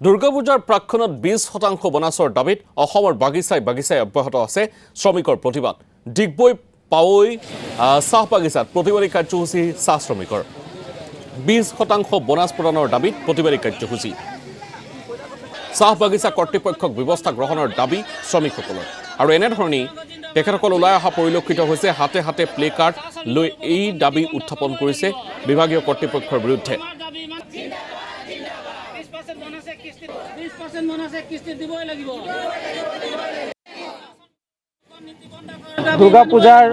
দুৰ্গা পূজাৰ প্ৰাক্ষণত 20% বনাছৰ দাবীত অসমৰ বাগিচাই অব্যাহত আছে শ্ৰমিকৰ প্ৰতিবাদ। ডিগবৈ পাৱৈ চাহ বাগিচাত প্ৰতিবাদী কাৰ্যসূচী চাহ শ্ৰমিকৰ 20% বনাছ প্ৰদানৰ দাবীত প্ৰতিবাদী কাৰ্যসূচী। চাহ বাগিচা কৰ্তৃপক্ষক ব্যৱস্থা গ্ৰহণৰ দাবী শ্ৰমিকসকলৰ। আৰু এনেধৰণেই তেখেতসকল ওলাই অহা পৰিলক্ষিত হৈছে। হাতে হাতে প্লে কাৰ্ড লৈ এই দাবী উত্থাপন কৰিছে বিভাগীয় কৰ্তৃপক্ষৰ বিৰুদ্ধে। দুৰ্গা পূজাৰ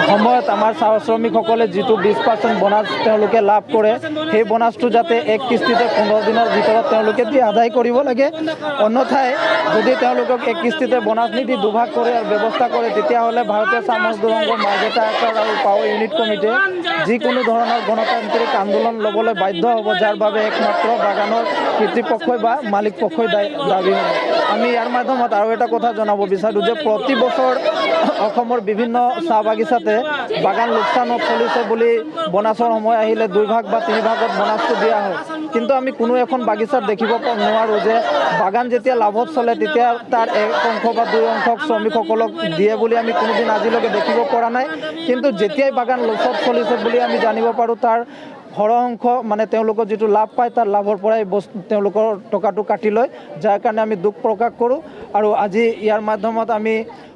সময়ত আমাৰ চাহ শ্ৰমিকসকলে যিটো 20% বনাছ তেওঁলোকে লাভ কৰে, সেই বনাছটো যাতে এক কিস্তিতে 15 দিনৰ ভিতৰত তেওঁলোকে দি আদায় কৰিব লাগে। অন্যথাই যদি তেওঁলোকক এক কিস্তিতে বনাছ নিদি দুভাগ কৰে আৰু ব্যৱস্থা কৰে, তেতিয়াহ'লে ভাৰতীয় চাহ মজদুৰ সংঘ, মাৰ্ঘেৰিটা আখৰ আৰু পাৱৈ ইউনিট কমিটিয়ে যিকোনো ধৰণৰ গণতান্ত্ৰিক আন্দোলন ল'বলৈ বাধ্য হ'ব, যাৰ বাবে একমাত্ৰ বাগানৰ কৰ্তৃপক্ষই বা মালিক পক্ষই দাবী হ'ব। আমি ইয়াৰ মাধ্যমত আৰু এটা কথা জনাব বিচাৰোঁ যে প্ৰতি বছৰ অসমৰ বিভিন্ন চাহ বাগিচাতে বাগান লোকচানত চলিছে বুলি বনাছৰ সময় আহিলে 2 ভাগ বা 3 ভাগত বনাছটো দিয়া হয়। কিন্তু আমি কোনো এখন বাগিচাত দেখিব নোৱাৰোঁ যে বাগান যেতিয়া লাভত চলে তেতিয়া তাৰ 1 বা 2 অংশ শ্ৰমিকসকলক দিয়ে বুলি আমি কোনোদিন আজিলৈকে দেখিব পৰা নাই। কিন্তু যেতিয়াই বাগান লোচত চলিছে বুলি আমি জানিব পাৰোঁ, তাৰ সৰহ অংশ মানে তেওঁলোকৰ যিটো লাভ পায় তাৰ লাভৰ পৰাই তেওঁলোকৰ টকাটো কাটি লয়, যাৰ কাৰণে আমি দুখ প্ৰকাশ কৰোঁ। আৰু আজি ইয়াৰ মাধ্যমত আমি